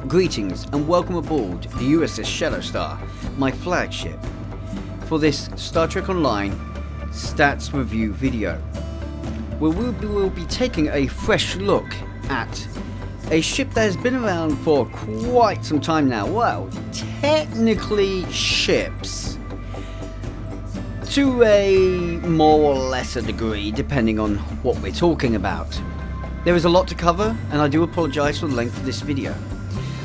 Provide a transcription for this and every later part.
Greetings and welcome aboard the USS Shadowstar, my flagship, for this Star Trek Online stats review video, where we will be taking a fresh look at a ship that has been around for quite some time now. Well, technically ships, to a more or lesser degree, depending on what we're talking about. There is a lot to cover, and I do apologise for the length of this video.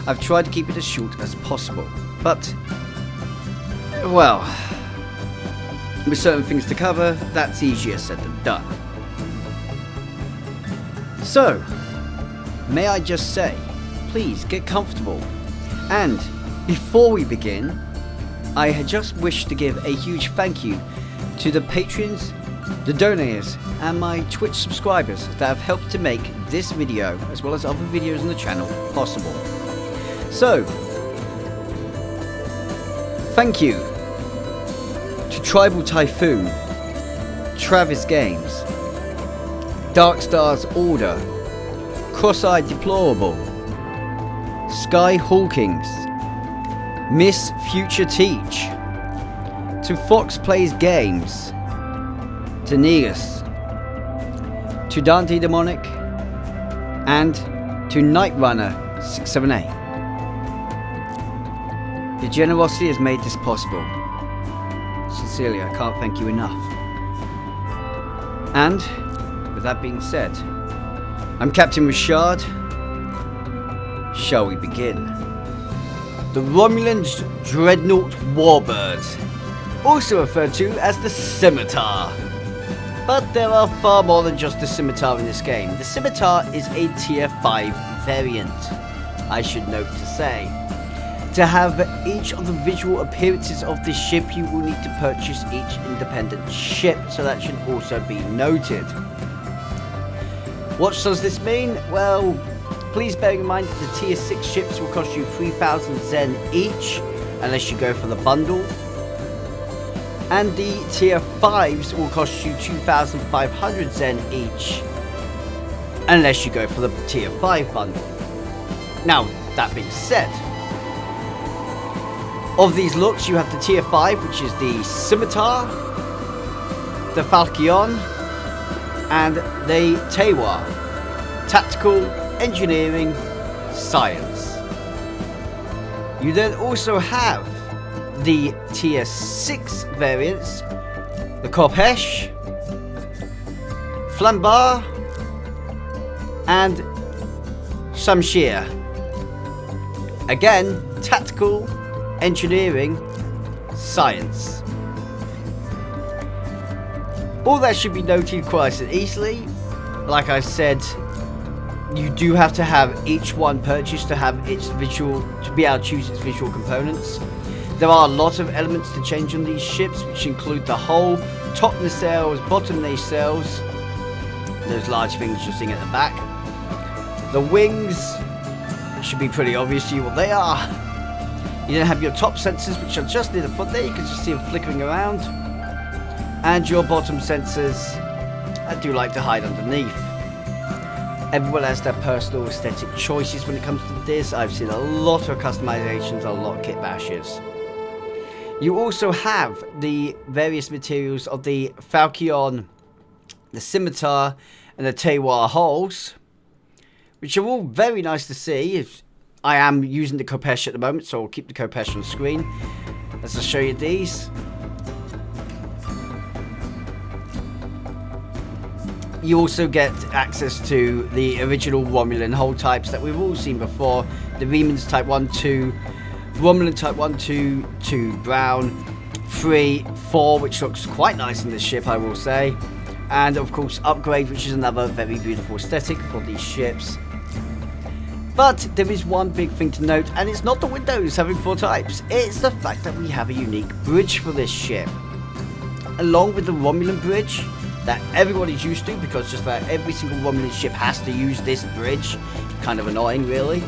I've tried to keep it as short as possible, but, well, with certain things to cover, that's easier said than done. So, may I just say, please get comfortable. And before we begin, I had just wished to give a huge thank you to the patrons, the donors, and my Twitch subscribers that have helped to make this video, as well as other videos on the channel, possible. So, thank you to Tribal Typhoon, TravisGames, Darkstar's Order, Cross-Eyed Deplorable, Skyhawkings, Miss Future Teach, to Fox Plays Games, to Negus, to Dante Demonic, and to Nightrunner 678. Your generosity has made this possible. Sincerely, I can't thank you enough. And, with that being said, I'm Captain Ri'shad. Shall we begin? The Romulan Dreadnought Warbird, also referred to as the Scimitar. But there are far more than just the Scimitar in this game. The Scimitar is a tier 5 variant, I should note to say. To have each of the visual appearances of this ship, you will need to purchase each independent ship, so that should also be noted. What does this mean? Well, please bear in mind that the tier 6 ships will cost you 3,000 Zen each, unless you go for the bundle. And the tier 5s will cost you 2,500 Zen each, unless you go for the tier 5 bundle. Now, that being said, of these looks, you have the tier 5, which is the Scimitar, the Falcon, and the Tewa. Tactical, Engineering, Science. You then also have the tier 6 variants, the Khopesh, Flambard, and Shamshir. Again, Tactical, Engineering, Science. All that should be noted quite easily. Like I said, you do have to have each one purchased to have its visual, to be able to choose its visual components. There are a lot of elements to change on these ships, which include the hull, top nacelles, bottom nacelles, those large things you're seeing at the back. The wings should be pretty obvious to you what they are. You then have your top sensors, which are just near the front there. You can just see them flickering around. And your bottom sensors, I do like to hide underneath. Everyone has their personal aesthetic choices when it comes to this. I've seen a lot of customizations, a lot of kit bashes. You also have the various materials of the Falcon, the Scimitar, and the Tewa hulls, which are all very nice to see. I am using the Khopesh at the moment, so I'll keep the Khopesh on the screen as I show you these. You also get access to the original Romulan hull types that we've all seen before. The Remans Type 1, 2, Romulan Type 1, 2, 2 brown, 3, 4, which looks quite nice in this ship, I will say. And of course Upgrade, which is another very beautiful aesthetic for these ships. But there is one big thing to note, and it's not the windows having 4 types. It's the fact that we have a unique bridge for this ship. Along with the Romulan bridge that everybody's used to, because just about every single Romulan ship has to use this bridge. Kind of annoying, really.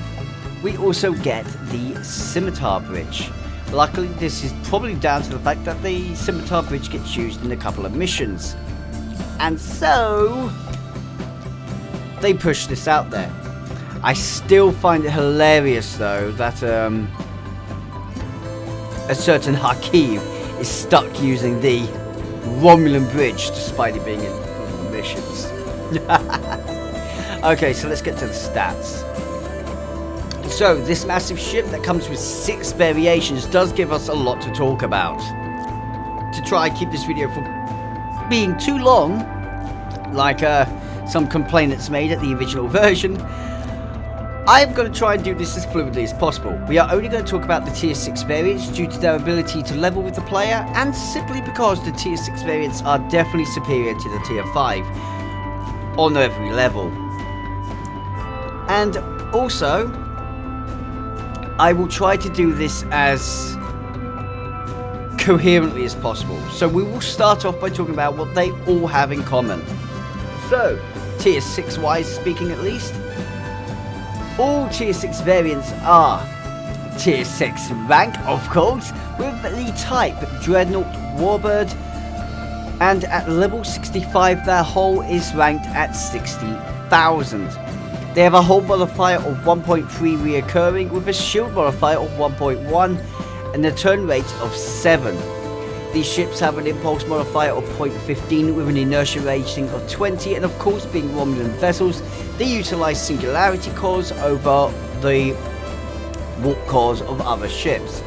We also get the Scimitar bridge. Luckily, this is probably down to the fact that the Scimitar bridge gets used in a couple of missions. And so they push this out there. I still find it hilarious though that a certain Hakim is stuck using the Romulan bridge despite it being in missions. Okay, so let's get to the stats. So this massive ship that comes with 6 variations does give us a lot to talk about. To try and keep this video from being too long, like some complainants made at the original version, I'm going to try and do this as fluidly as possible. We are only going to talk about the tier 6 variants due to their ability to level with the player, and simply because the tier 6 variants are definitely superior to the tier 5 on every level. And also, I will try to do this as coherently as possible. So we will start off by talking about what they all have in common. So, tier 6 wise speaking at least, all tier 6 variants are tier 6 rank, of course, with the type Dreadnought Warbird, and at level 65 their hull is ranked at 60,000. They have a hull modifier of 1.3 reoccurring with a shield modifier of 1.1 and a turn rate of 7. These ships have an impulse modifier of 0.15 with an inertia rating of 20, and of course, being Romulan vessels, they utilise singularity cores over the warp cores of other ships.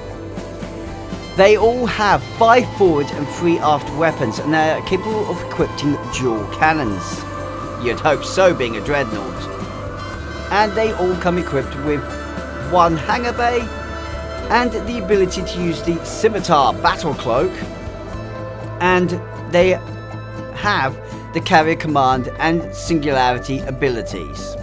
They all have 5 forward and 3 aft weapons, and they are capable of equipping dual cannons. You'd hope so, being a Dreadnought. And they all come equipped with 1 hangar bay, and the ability to use the Scimitar battle cloak, and they have the carrier command and singularity abilities.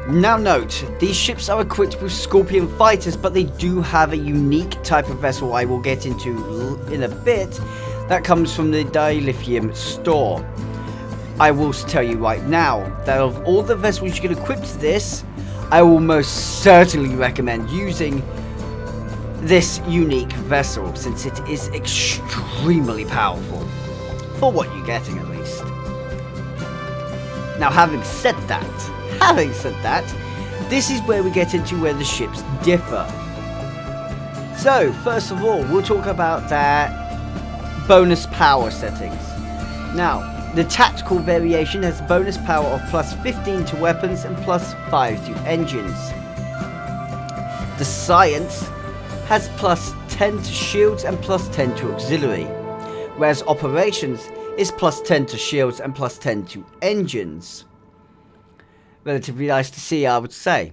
Now note, these ships are equipped with Scorpion fighters, but they do have a unique type of vessel I will get into in a bit that comes from the dilithium store. I will tell you right now that of all the vessels you can equip to this, I will most certainly recommend using this unique vessel, since it is extremely powerful, for what you're getting at least. Now having said that, this is where we get into where the ships differ. So first of all, we'll talk about their bonus power settings. Now, the tactical variation has bonus power of plus 15 to weapons and plus 5 to engines. The science has plus 10 to shields and plus 10 to auxiliary, whereas operations is plus 10 to shields and plus 10 to engines. Relatively nice to see, I would say.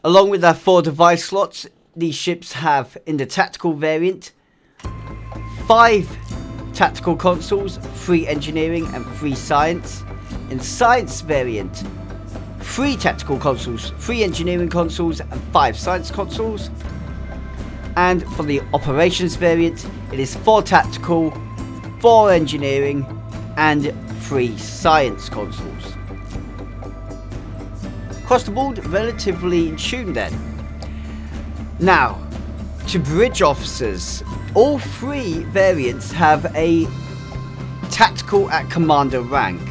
Along with their 4 device slots, these ships have, in the tactical variant, 5 tactical consoles, 3 engineering and 3 science. In the science variant, 3 tactical consoles, 3 engineering consoles and 5 science consoles. And for the operations variant, it is 4 tactical, 4 engineering and 3 science consoles. Across the board, relatively in tune then. Now, to bridge officers, all 3 variants have a tactical at commander rank.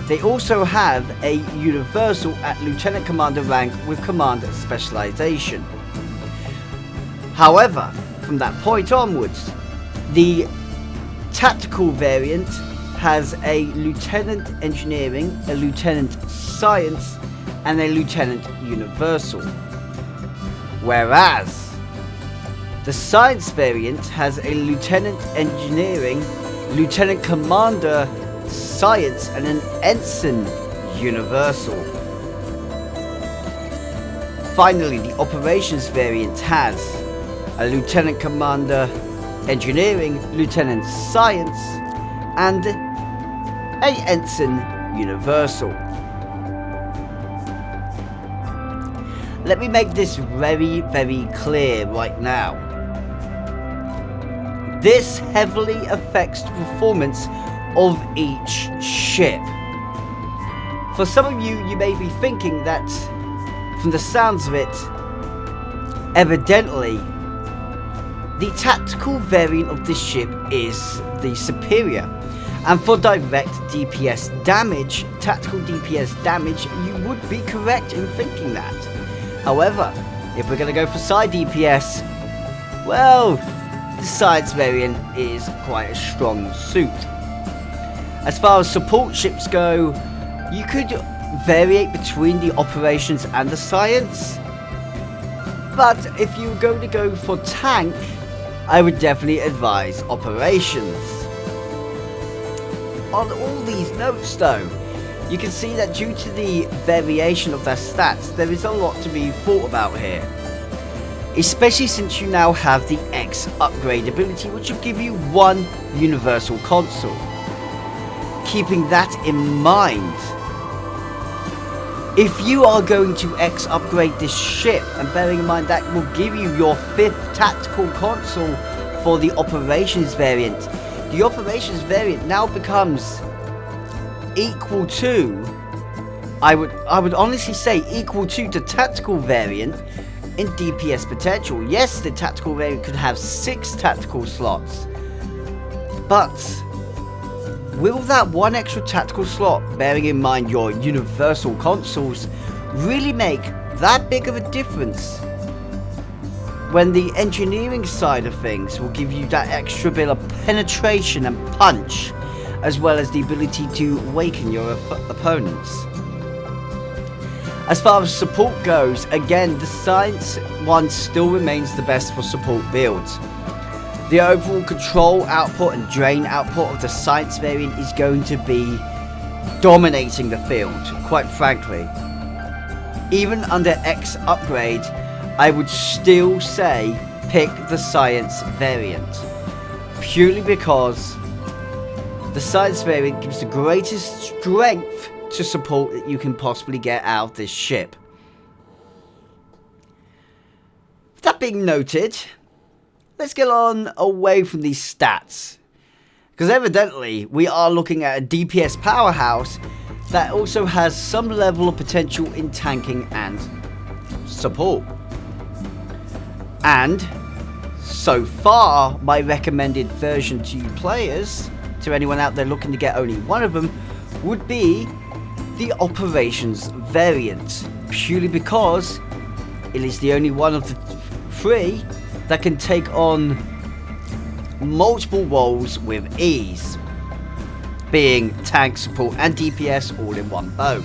They also have a universal at lieutenant commander rank with commander specialization. However, from that point onwards, the tactical variant has a lieutenant engineering, a lieutenant science, and a lieutenant universal. Whereas the science variant has a lieutenant engineering, lieutenant commander science, and an ensign universal. Finally, the operations variant has a lieutenant commander engineering, lieutenant science, and a ensign universal. Let me make this very, very clear right now. This heavily affects the performance of each ship. For some of you, you may be thinking that, from the sounds of it, evidently, the tactical variant of this ship is the superior. And for direct DPS damage, tactical DPS damage, you would be correct in thinking that. However, if we're going to go for side DPS, well, the science variant is quite a strong suit. As far as support ships go, you could variate between the operations and the science. But if you're going to go for tank, I would definitely advise operations. On all these notes though, you can see that due to the variation of their stats, there is a lot to be thought about here. Especially since you now have the X upgrade ability, which will give you one universal console. Keeping that in mind, if you are going to X upgrade this ship, and bearing in mind that will give you your 5th tactical console for the operations variant, the operations variant now becomes equal to, I would honestly say equal to the tactical variant in DPS potential. Yes, the tactical variant could have 6 tactical slots, but will that one extra tactical slot, bearing in mind your universal consoles, really make that big of a difference? When the engineering side of things will give you that extra bit of penetration and punch, as well as the ability to awaken your opponents. As far as support goes, again, the science one still remains the best for support builds. The overall control output and drain output of the science variant is going to be dominating the field, quite frankly. Even under X upgrade, I would still say pick the science variant. Purely because the science variant gives the greatest strength to support that you can possibly get out of this ship. That being noted, let's get on away from these stats, because evidently we are looking at a DPS powerhouse that also has some level of potential in tanking and support. And so far, my recommended version to you players, to anyone out there looking to get only one of them, would be the operations variant, purely because it is the only one of the 3 that can take on multiple roles with ease, being tank, support and DPS all in one boat,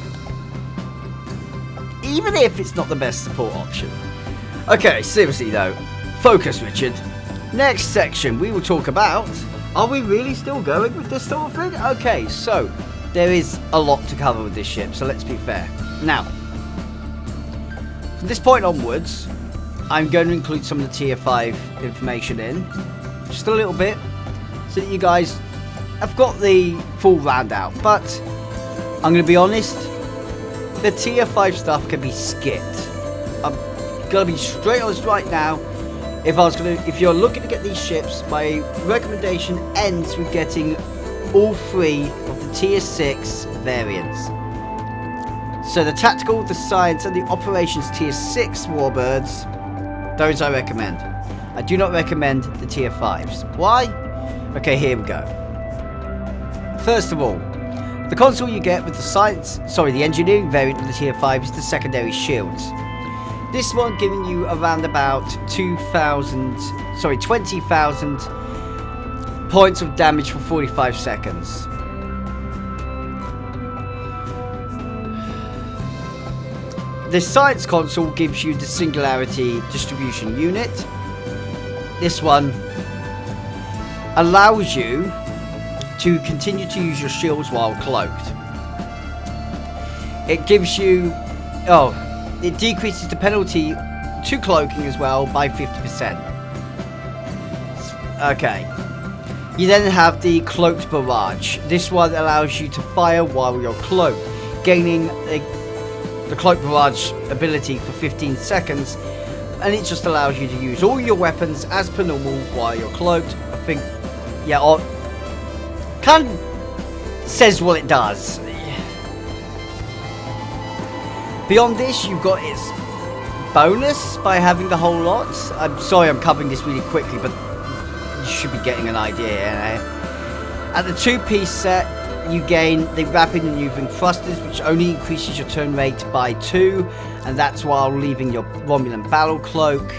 even if it's not the best support option. Okay, seriously though, focus, Ri'shad. Next section we will talk about, are we really still going with this sort of thing? Okay, so there is a lot to cover with this ship, so let's be fair. Now, from this point onwards, I'm going to include some of the tier 5 information in, just a little bit, so that you guys have got the full round out. But I'm going to be honest, the tier 5 stuff can be skipped. I'm going to be straight honest right now. If you're looking to get these ships, my recommendation ends with getting all 3 of the tier 6 variants. So the tactical, the science and the operations tier 6 warbirds, those I recommend. I do not recommend the tier 5s. Why? Okay, here we go. First of all, the console you get with the engineering variant of the tier 5 is the secondary shields. This one giving you around about 20,000 points of damage for 45 seconds. This science console gives you the singularity distribution unit. This one allows you to continue to use your shields while cloaked. It gives you, it decreases the penalty to cloaking as well by 50%. Okay. You then have the cloaked barrage. This one allows you to fire while you're cloaked, gaining the cloak barrage ability for 15 seconds, and it just allows you to use all your weapons as per normal while you're cloaked. I think, yeah, or kind of says what it does. Beyond this, you've got its bonus by having the whole lot. I'm sorry I'm covering this really quickly, but you should be getting an idea. At the 2-piece set, you gain the rapid maneuvering thrusters, which only increases your turn rate by 2, and that's while leaving your Romulan battle cloak.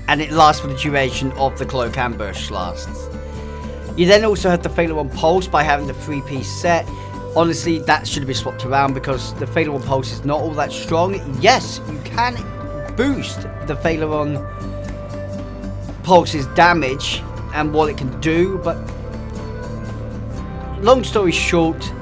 And it lasts for the duration of the cloak ambush lasts. You then also have the Failure on Pulse by having the 3-piece set. Honestly, that should be swapped around because the Failure on Pulse is not all that strong. Yes, you can boost the Failure on Pulse's damage and what it can do, but long story short,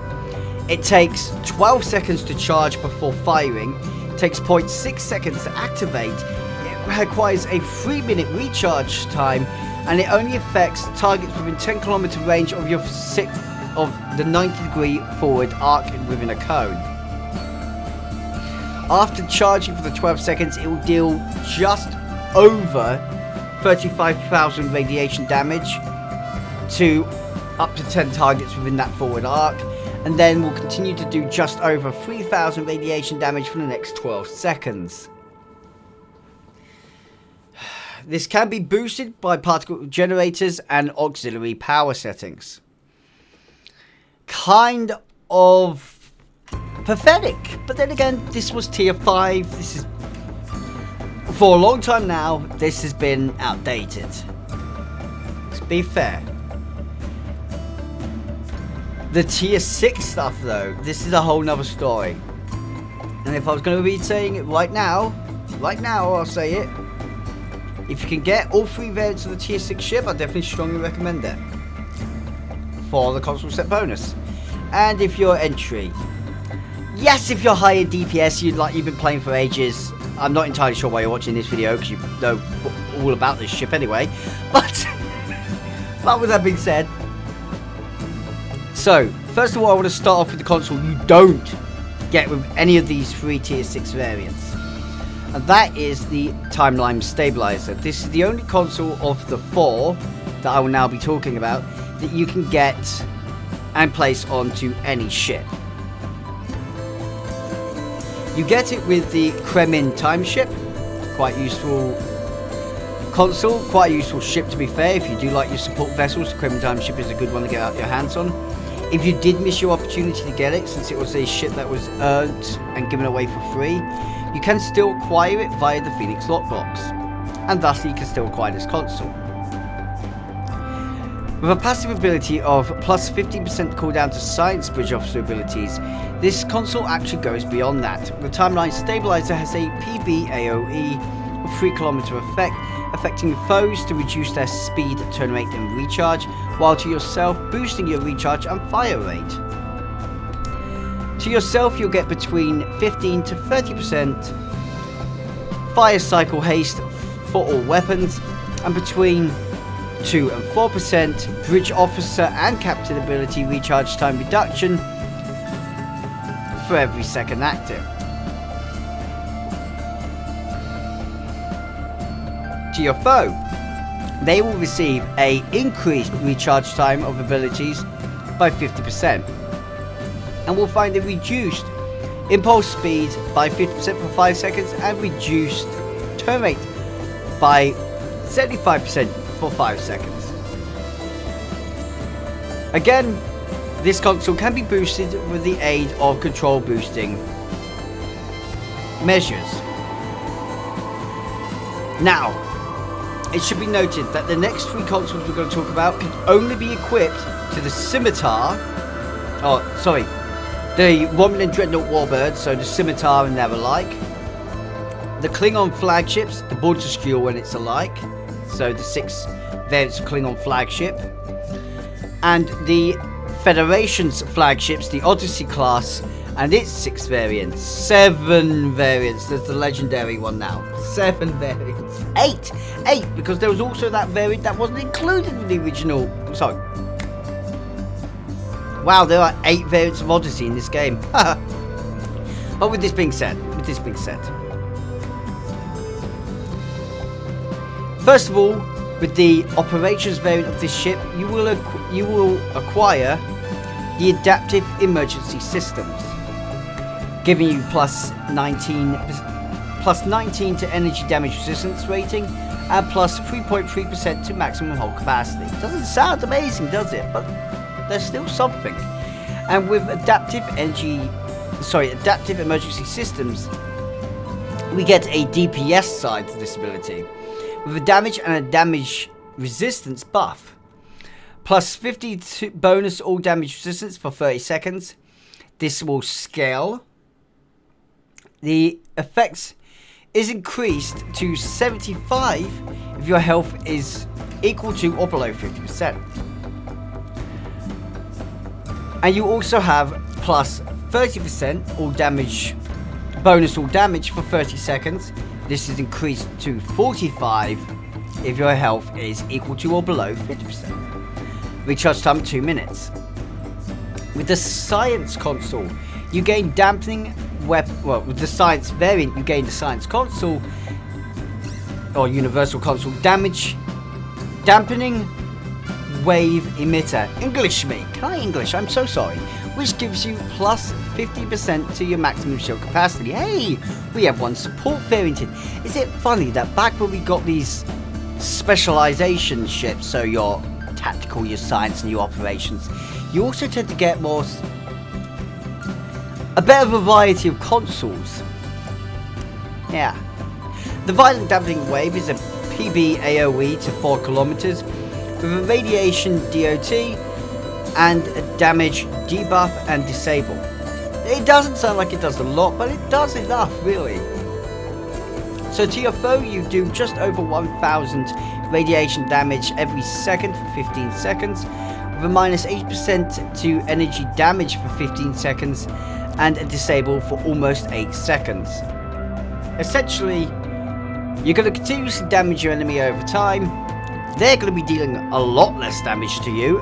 it takes 12 seconds to charge before firing, it takes 0.6 seconds to activate, it requires a 3-minute recharge time, and it only affects targets within 10 km range of your the 90-degree forward arc within a cone. After charging for the 12 seconds, it will deal just over 35,000 radiation damage to up to 10 targets within that forward arc, and then will continue to do just over 3,000 radiation damage for the next 12 seconds. This can be boosted by particle generators and auxiliary power settings. Kind of pathetic, but then again, this was tier 5. This is, for a long time now, this has been outdated. Let's be fair. The tier 6 stuff though, this is a whole nother story. And if I was going to be saying it right now I'll say it. If you can get all 3 variants of the tier 6 ship, I definitely strongly recommend it for the console set bonus. And if you're entry, yes, if you're higher DPS, you've been playing for ages. I'm not entirely sure why you're watching this video because you know all about this ship anyway. But with that being said, so first of all, I want to start off with the console you don't get with any of these 3 tier 6 variants, and that is the Timeline Stabilizer. This is the only console of the 4 that I will now be talking about that you can get and place onto any ship. You get it with the Kremin time ship. Quite useful console, quite a useful ship to be fair. If you do like your support vessels, the Kremin time ship is a good one to get out your hands on. If you did miss your opportunity to get it, since it was a ship that was earned and given away for free, you can still acquire it via the Phoenix lockbox, and thus you can still acquire this console. With a passive ability of plus 15% cooldown to Science Bridge Officer abilities, this console actually goes beyond that. The Timeline Stabilizer has a PB AoE of 3 km effect, affecting foes to reduce their speed, turn rate and recharge, while to yourself boosting your recharge and fire rate. To yourself you'll get between 15 to 30% fire cycle haste for all weapons, and between 2 and 4% bridge officer and captain ability recharge time reduction for every second active. To your foe, they will receive a increased recharge time of abilities by 50%, and will find a reduced impulse speed by 50% for 5 seconds and reduced turn rate by 75% for 5 seconds. Again, this console can be boosted with the aid of control boosting measures. Now, it should be noted that the next 3 consoles we're going to talk about can only be equipped to the Scimitar, the Romulan Dreadnought Warbird, so the Scimitar and their alike, the Klingon flagships, the Border when it's alike, so the 6 variants of Klingon flagship, and the Federation's flagships, the Odyssey class, and its 6 variants. 7 variants. There's the legendary one now. 7 variants. 8, because there was also that variant that wasn't included in the original. Sorry. Wow, there are 8 variants of Odyssey in this game. But with this being said, first of all, with the operations variant of this ship, you will acquire the adaptive emergency systems, giving you plus 19 to energy damage resistance rating and plus 3.3% to maximum hull capacity. Doesn't sound amazing, does it? But there's still something. And with adaptive emergency systems, we get a DPS side to this ability, with a damage and a damage resistance buff. Plus 50 bonus all damage resistance for 30 seconds. This will scale. The effects is increased to 75 if your health is equal to or below 50%. And you also have plus 30% all damage, bonus all damage for 30 seconds. This is increased to 45 if your health is equal to or below 50%. Recharge time 2 minutes. With the Science console, you gain dampening with the Science variant, you gain the Science console or Universal console dampening wave emitter. English me. Can I English? I'm so sorry. Which gives you plus 50% to your maximum shield capacity. Hey, we have one support variant in. Is it funny that back when we got these specialization ships, so your tactical, your science, and your operations, you also tend to get a better variety of consoles. Yeah. The Violent Dampening Wave is a PB AoE to 4 kilometers with a radiation DOT and a damage debuff and disable. It doesn't sound like it does a lot, but it does enough, really. So to your foe, you do just over 1,000 radiation damage every second for 15 seconds, with a minus 8% to energy damage for 15 seconds, and a disable for almost 8 seconds. Essentially, you're going to continuously damage your enemy over time. They're going to be dealing a lot less damage to you.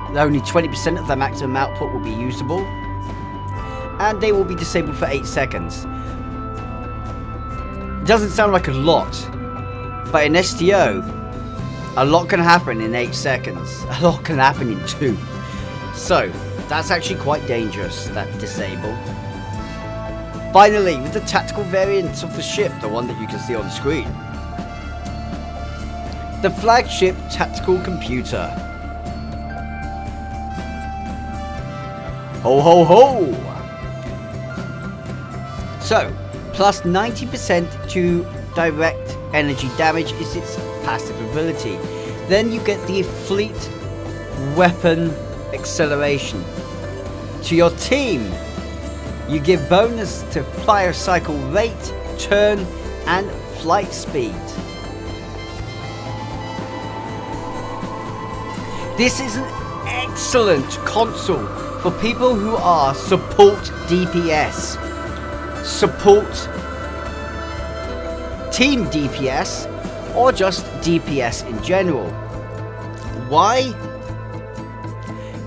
Only 20% of their maximum output will be usable. And they will be disabled for 8 seconds. Doesn't sound like a lot, but in STO, a lot can happen in 8 seconds. A lot can happen in 2. So, that's actually quite dangerous, that disable. Finally, with the tactical variant of the ship, the one that you can see on the screen. The Flagship Tactical Computer. Ho ho ho! So, plus 90% to direct energy damage is its passive ability. Then you get the Fleet Weapon Acceleration. To your team, you give bonus to fire cycle rate, turn, and flight speed. This is an excellent console for people who are support DPS, support team DPS, or just DPS in general. Why?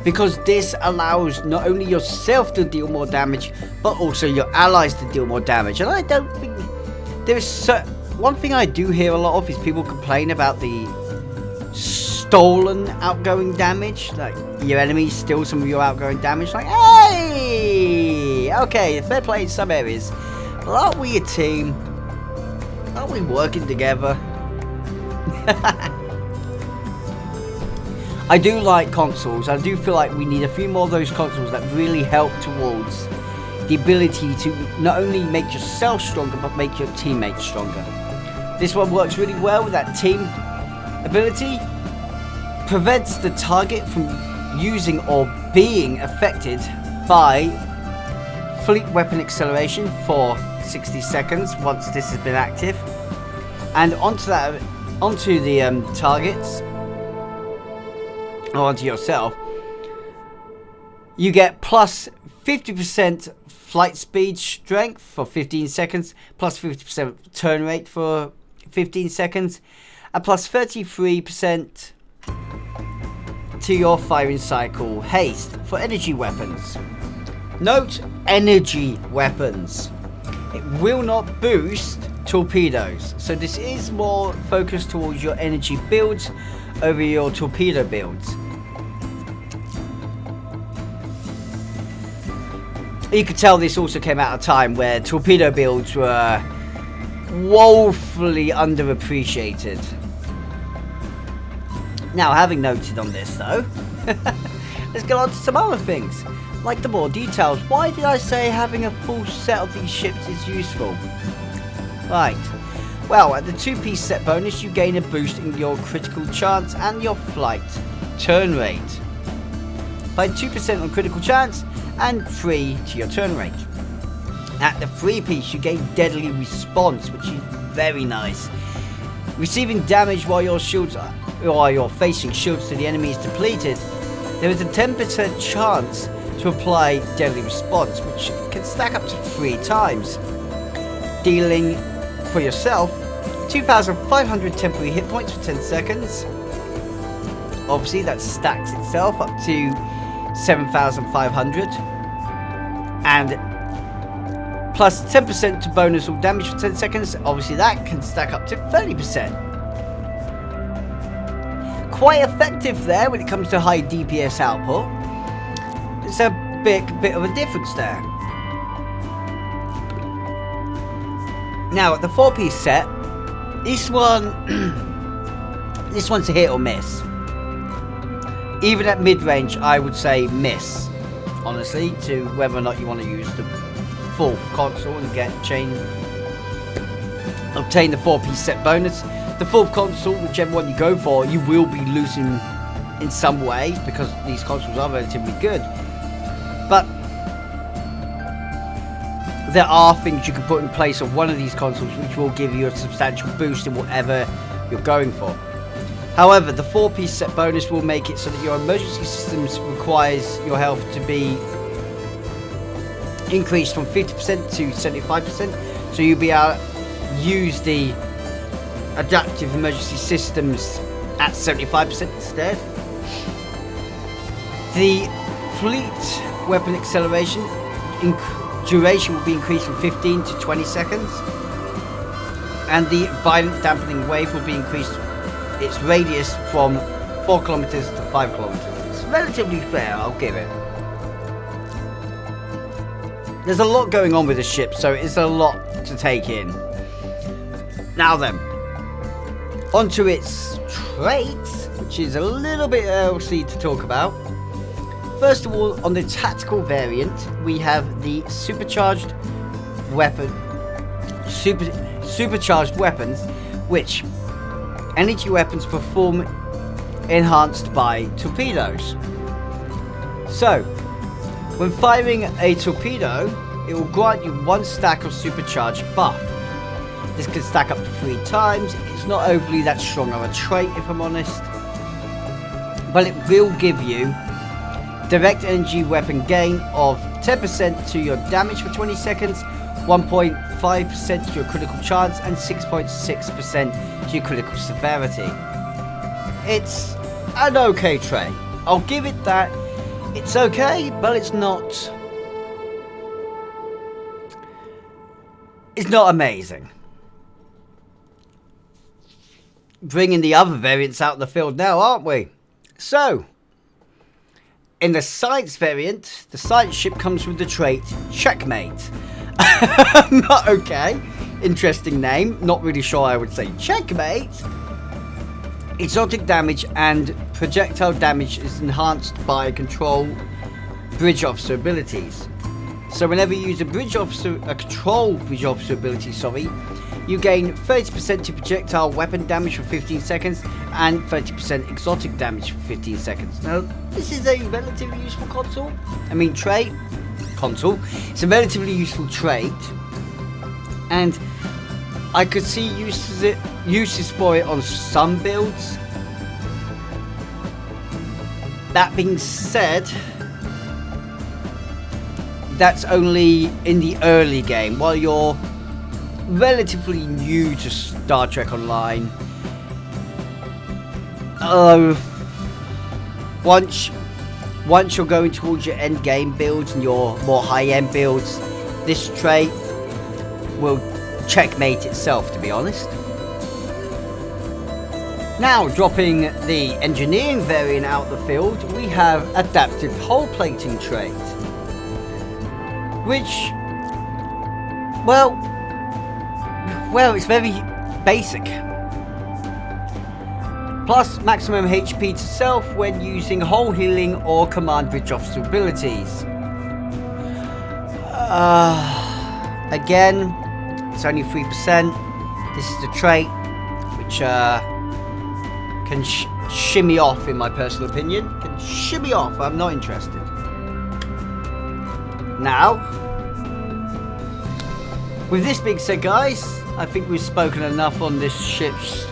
Because this allows not only yourself to deal more damage, but also your allies to deal more damage. And I don't think there's one thing I do hear a lot of is people complain about the stolen outgoing damage. Like, your enemies steal some of your outgoing damage. Like, hey! Okay, fair play in some areas. But aren't we a team? Aren't we working together? I do like consoles. I do feel like we need a few more of those consoles that really help towards the ability to not only make yourself stronger, but make your teammates stronger. This one works really well with that team ability. Prevents the target from using or being affected by Fleet Weapon Acceleration for 60 seconds once this has been active. And onto the targets, or onto yourself, you get plus 50% flight speed strength for 15 seconds, plus 50% turn rate for 15 seconds, and plus 33% to your firing cycle haste for energy weapons. Note, energy weapons. It will not boost torpedoes, so this is more focused towards your energy builds over your torpedo builds. You could tell this also came out of a time where torpedo builds were woefully underappreciated. Now, having noted on this though, let's get on to some other things, like the more details. Why did I say having a full set of these ships is useful? Right, well, at the 2-piece set bonus, you gain a boost in your critical chance and your flight turn rate by 2% on critical chance and 3 to your turn rate. At the 3-piece, you gain deadly response, which is very nice. Receiving damage while your facing shields to the enemy is depleted, there is a 10% chance to apply deadly response, which can stack up to 3 times, dealing for yourself 2,500 temporary hit points for 10 seconds. Obviously, that stacks itself up to 7,500, and plus 10% to bonus all damage for 10 seconds. Obviously, that can stack up to 30%. Quite effective there when it comes to high DPS output. It's a bit of a difference there. Now, at the 4-piece set, this one's a hit or miss. Even at mid-range, I would say miss, honestly, to whether or not you want to use the full console and obtain the 4-piece set bonus. The full console, whichever one you go for, you will be losing in some way, because these consoles are relatively good. But there are things you can put in place on one of these consoles which will give you a substantial boost in whatever you're going for. However, the 4-piece set bonus will make it so that your emergency systems requires your health to be increased from 50% to 75%, so you'll be able to use the adaptive emergency systems at 75% instead. The fleet weapon acceleration duration will be increased from 15 to 20 seconds, and the violent dampening wave will be increased its radius from 4 kilometers to 5 kilometers. It's relatively fair, I'll give it. There's a lot going on with the ship, so it's a lot to take in. Now then, onto its traits, which is a little bit LC to talk about. First of all, on the tactical variant, we have the supercharged weapons, which energy weapons perform enhanced by torpedoes. So, when firing a torpedo, it will grant you 1 stack of supercharged buff. This can stack up to 3 times. It's not overly that strong of a trait, if I'm honest, but it will give you direct energy weapon gain of 10% to your damage for 20 seconds, 1.5% to your critical chance, and 6.6% to your critical severity. It's an okay trait. I'll give it that. It's okay, but it's not amazing. Bringing the other variants out in the field now, aren't we? So, in the science variant, the science ship comes with the trait Checkmate. Okay, interesting name. Not really sure I would say Checkmate. Exotic damage and projectile damage is enhanced by control bridge officer abilities. So whenever you use a control bridge officer ability, you gain 30% to projectile weapon damage for 15 seconds and 30% exotic damage for 15 seconds. Now, this is a relatively useful trait. It's a relatively useful trait, and I could see uses for it on some builds. That being said, that's only in the early game, while you're relatively new to Star Trek Online. Once you're going towards your end game builds and your more high-end builds, this trait will checkmate itself, to be honest. Now, dropping the engineering variant out of the field, we have adaptive hull plating trait, which, well, it's very basic. Plus maximum HP to self when using whole healing or command bridge officer abilities. Again, it's only 3%. This is the trait which can shimmy off, in my personal opinion. Can shimmy off. I'm not interested. Now, with this being said, guys, I think we've spoken enough on this ship's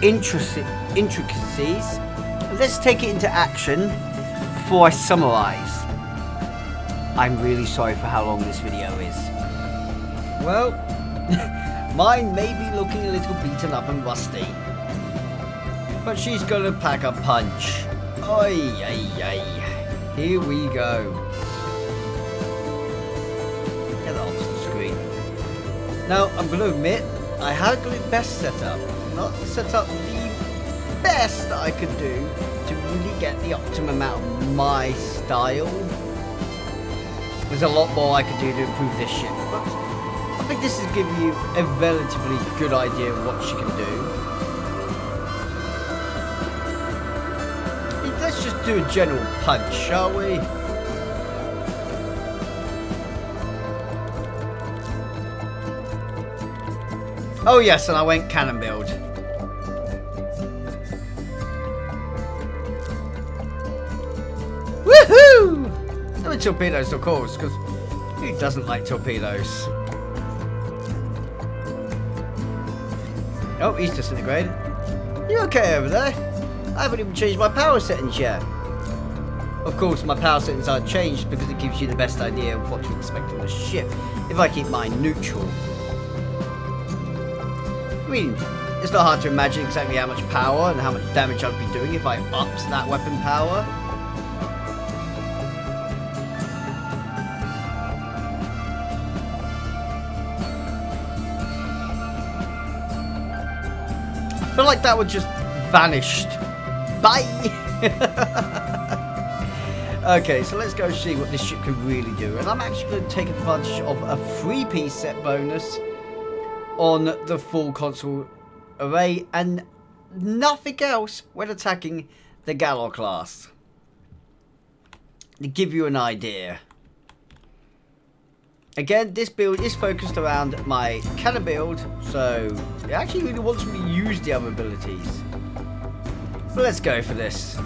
intricacies. Let's take it into action before I summarize. I'm really sorry for how long this video is. Well, mine may be looking a little beaten up and rusty, but she's gonna pack a punch. Oi, ay, ay. Here we go. Get that off the screen. Now, I'm gonna admit, I had got it best set up. Not set up the best that I could do to really get the optimum amount of my style. There's a lot more I could do to improve this ship, but I think this is giving you a relatively good idea of what she can do. Let's just do a general punch, shall we? Oh yes, and I went cannon build. Woohoo! There were torpedoes, of course, because who doesn't like torpedoes? Oh, he's disintegrated. You okay over there? I haven't even changed my power settings yet. Of course, my power settings aren't changed because it gives you the best idea of what to expect on the ship if I keep mine neutral. I mean, it's not hard to imagine exactly how much power and how much damage I'd be doing if I upped that weapon power. I feel like that would just vanished. Bye! Okay, so let's go see what this ship can really do. And I'm actually going to take advantage of a 3-piece set bonus on the full console array and nothing else when attacking the Gallo class. To give you an idea. Again, this build is focused around my cannon build, so it actually really wants me to use the other abilities. But let's go for this.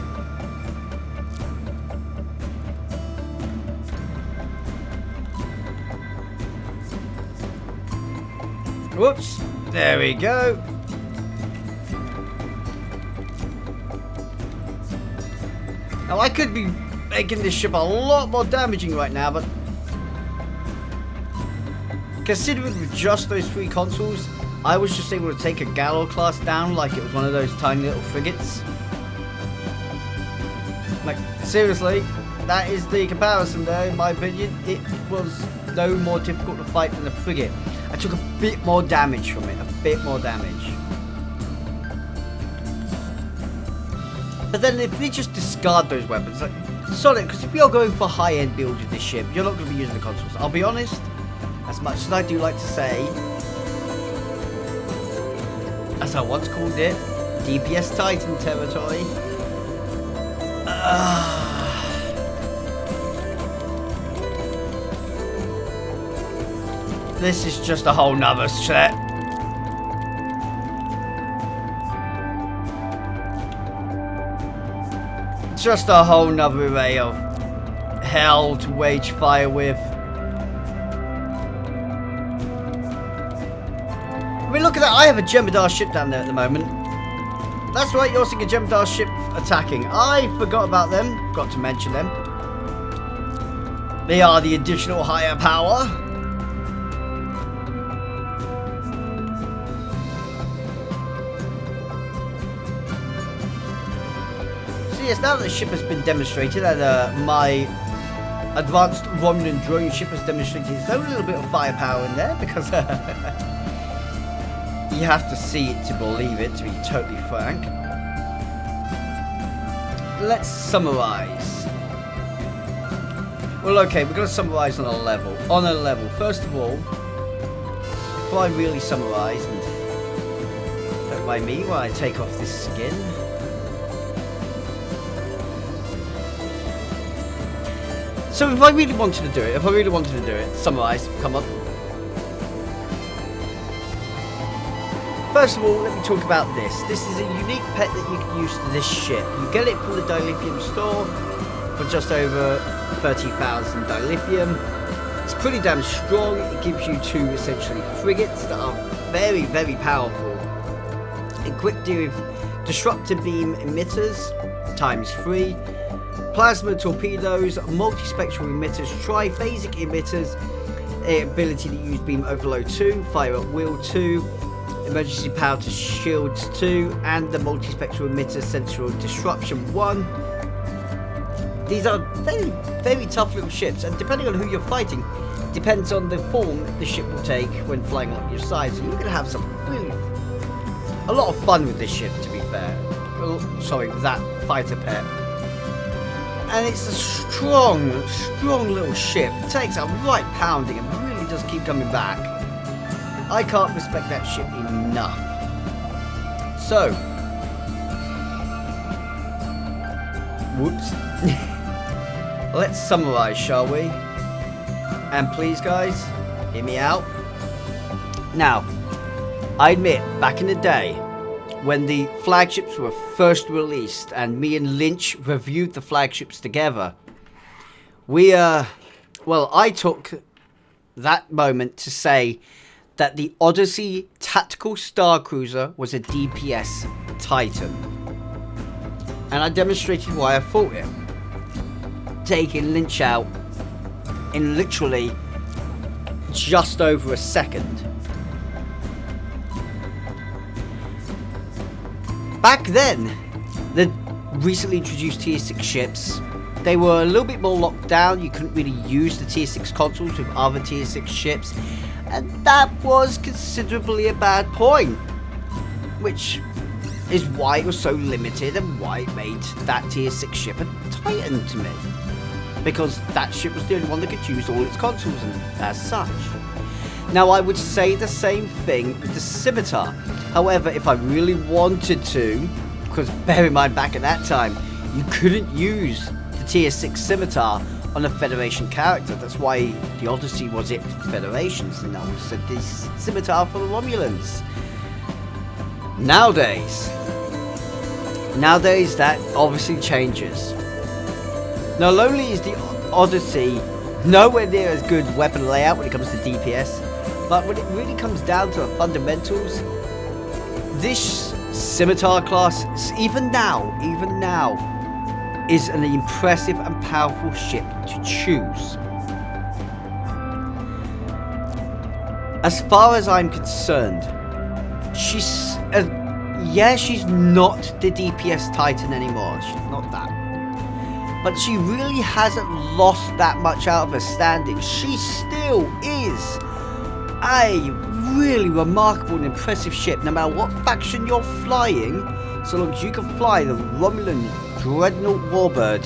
Whoops, there we go. Now I could be making this ship a lot more damaging right now, but considering with just those 3 consoles, I was just able to take a Gallo class down like it was one of those tiny little frigates. Like, seriously, that is the comparison there, in my opinion. It was no more difficult to fight than a frigate. I took a bit more damage from it, a bit more damage. But then if they just discard those weapons, like, solid, because if you're going for high-end build with this ship, you're not going to be using the consoles. I'll be honest, as much as I do like to say, as I once called it, DPS Titan territory. This is just a whole nother set. Just a whole nother array of hell to wage fire with. I mean, look at that. I have a Scimitar ship down there at the moment. That's right, you're seeing a Scimitar ship attacking. I forgot about them. Forgot to mention them. They are the additional higher power. So yes, now that the ship has been demonstrated and my advanced Romulan drone ship has demonstrated its own little bit of firepower in there, because you have to see it to believe it, to be totally frank. Let's summarize. Well, okay, we're going to summarize on a level. First of all, before I really summarize and Don't mind me while I take off this skin. So if I really wanted to do it, summarise, come on. First of all, let me talk about this. This is a unique pet that you can use to this ship. You get it from the dilithium store for just over 30,000 dilithium. It's pretty damn strong. It gives you 2 essentially frigates that are very, very powerful. Equipped with disruptor beam emitters ×3, plasma torpedoes, multispectral emitters, triphasic emitters, ability to use beam overload 2, fire at will 2, emergency power to shields 2, and the multispectral emitter sensor disruption 1. These are very, very tough little ships, and depending on who you're fighting, depends on the form the ship will take when flying along your side. So you're going to have a lot of fun with this ship, to be fair. Sorry, with that fighter pet. And it's a strong little ship. It takes a right pounding and really does keep coming back. I can't respect that ship enough. So, whoops. Let's summarise, shall we? And please, guys, hear me out. Now, I admit, back in the day, when the flagships were first released and me and Lynch reviewed the flagships together, I took that moment to say that the Odyssey Tactical Star Cruiser was a DPS Titan. And I demonstrated why I thought it. Taking Lynch out in literally just over a second. Back then, the recently introduced Tier 6 ships, they were a little bit more locked down. You couldn't really use the Tier 6 consoles with other Tier 6 ships, and that was considerably a bad point, which is why it was so limited and why it made that Tier 6 ship a Titan to me, because that ship was the only one that could use all its consoles and as such. Now, I would say the same thing with the Scimitar. However, if I really wanted to, because bear in mind back at that time, you couldn't use the Tier 6 Scimitar on a Federation character. That's why the Odyssey was it for the Federations, and I would said this Scimitar for the Romulans. Nowadays, that obviously changes. Not only is the Odyssey nowhere near as good weapon layout when it comes to DPS, but when it really comes down to the fundamentals, this Scimitar class, even now, is an impressive and powerful ship to choose. As far as I'm concerned, she's not the DPS Titan anymore. She's not that. But she really hasn't lost that much out of her standing. She still is a really remarkable and impressive ship, no matter what faction you're flying. So long as you can fly the Romulan Dreadnought Warbird,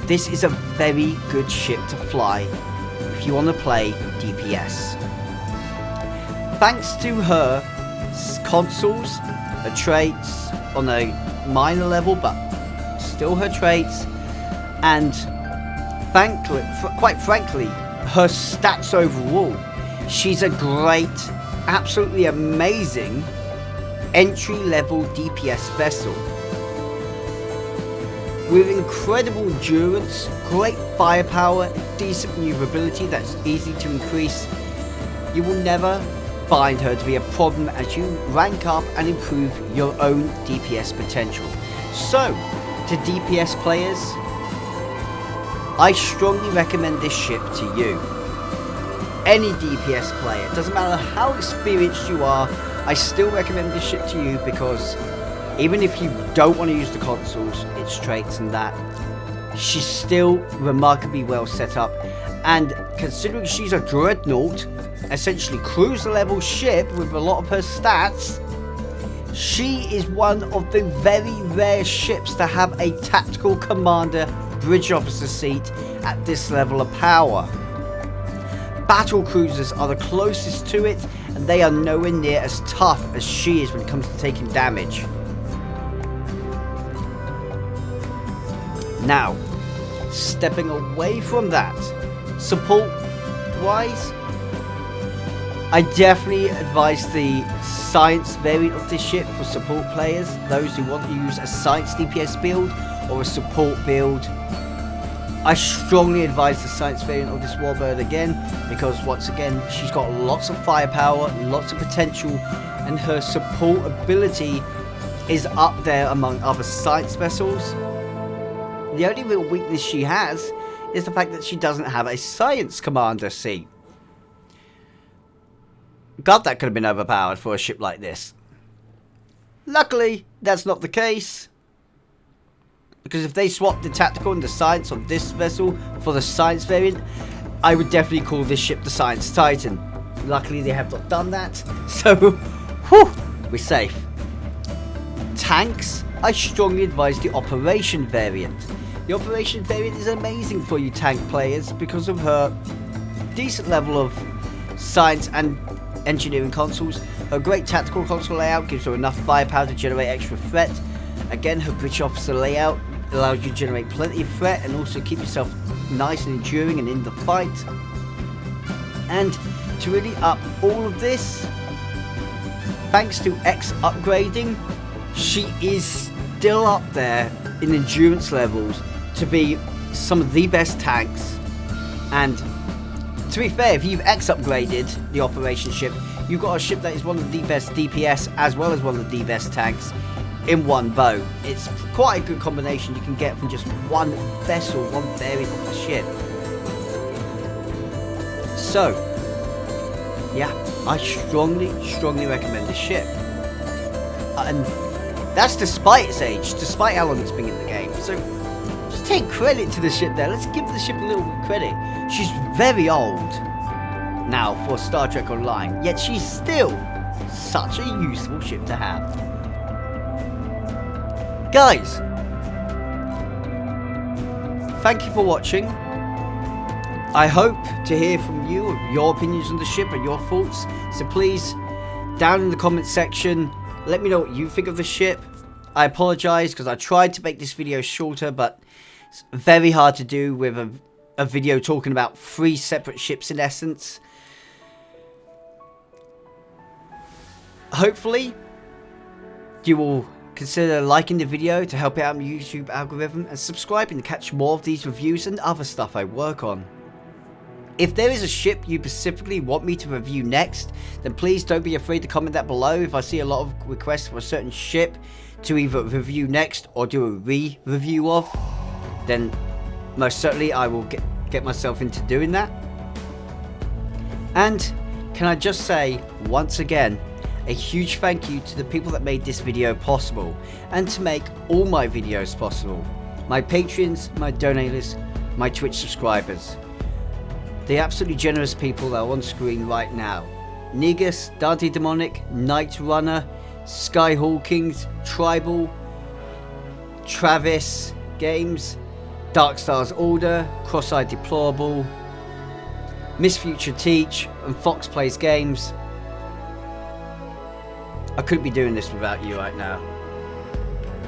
this is a very good ship to fly if you want to play DPS. Thanks to her consoles, her traits on a minor level, but still her traits, and quite frankly, her stats overall, she's a great, absolutely amazing entry-level DPS vessel. With incredible endurance, great firepower, decent maneuverability that's easy to increase, you will never find her to be a problem as you rank up and improve your own DPS potential. So, to DPS players, I strongly recommend this ship to you. Any DPS player, doesn't matter how experienced you are, I still recommend this ship to you, because even if you don't want to use the consoles, its traits and that, she's still remarkably well set up. And considering she's a Dreadnought, essentially cruiser level ship with a lot of her stats, she is one of the very rare ships to have a tactical commander bridge officer seat at this level of power. battle cruisers are the closest to it, and they are nowhere near as tough as she is when it comes to taking damage. Now, stepping away from that, support-wise, I definitely advise the science variant of this ship for support players, those who want to use a science DPS build or a support build. I strongly advise the science variant of this Warbird again, because once again, she's got lots of firepower, lots of potential, and her support ability is up there among other science vessels. The only real weakness she has is the fact that she doesn't have a science commander seat. God, that could have been overpowered for a ship like this. Luckily, that's not the case. Because if they swapped the tactical and the science on this vessel for the science variant, I would definitely call this ship the Science Titan. Luckily, they have not done that. So, whew, we're safe. Tanks, I strongly advise the Operation variant. The Operation variant is amazing for you tank players because of her decent level of science and engineering consoles. Her great tactical console layout gives her enough firepower to generate extra threat. Again, her British officer layout allows you to generate plenty of threat and also keep yourself nice and enduring and in the fight. And to really up all of this, thanks to X upgrading, she is still up there in endurance levels to be some of the best tanks. And to be fair, if you've X upgraded the Operation ship, you've got a ship that is one of the best DPS as well as one of the best tanks in one boat. It's quite a good combination you can get from just one vessel, one variant of the ship. So, yeah, I strongly recommend this ship. And that's despite its age, despite how long it's been in the game. So, just take credit to the ship there. Let's give the ship a little bit of credit. She's very old now for Star Trek Online, yet she's still such a useful ship to have. Guys, thank you for watching. I hope to hear from you, your opinions on the ship and your thoughts. So please, down in the comment section, let me know what you think of the ship. I apologise because I tried to make this video shorter, but it's very hard to do with a video talking about 3 separate ships in essence. Hopefully, you will consider liking the video to help out the YouTube algorithm and subscribing to catch more of these reviews and other stuff I work on. If there is a ship you specifically want me to review next, then please don't be afraid to comment that below. If I see a lot of requests for a certain ship to either review next or do a re-review of, then most certainly I will get myself into doing that. And can I just say once again, a huge thank you to the people that made this video possible and to make all my videos possible. My patrons, my donators, my Twitch subscribers. The absolutely generous people that are on screen right now. Negus, Dante Demonic, Night Runner, Skyhawkings, Tribal, TravisGames, Darkstar's Order, Cross-Eyed Deplorable, Miss Future Teach, and Fox Plays Games. I couldn't be doing this without you right now.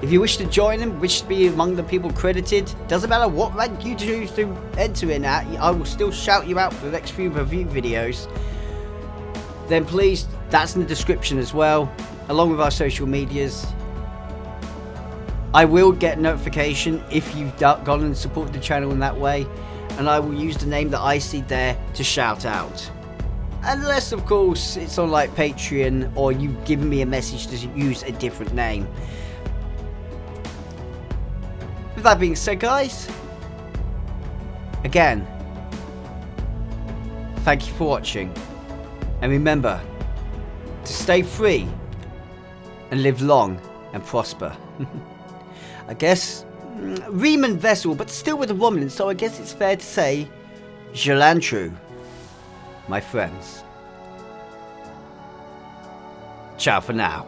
If you wish to join them, wish to be among the people credited, doesn't matter what rank you choose to enter in at, I will still shout you out for the next few review videos. Then please, that's in the description as well, along with our social medias. I will get notification if you've gone and supported the channel in that way, and I will use the name that I see there to shout out. Unless, of course, it's on like Patreon or you've given me a message to use a different name. With that being said, guys, again, thank you for watching. And remember to stay free and live long and prosper. I guess, Riemann vessel, but still with a woman, so I guess it's fair to say, Jelantru. My friends. Ciao for now.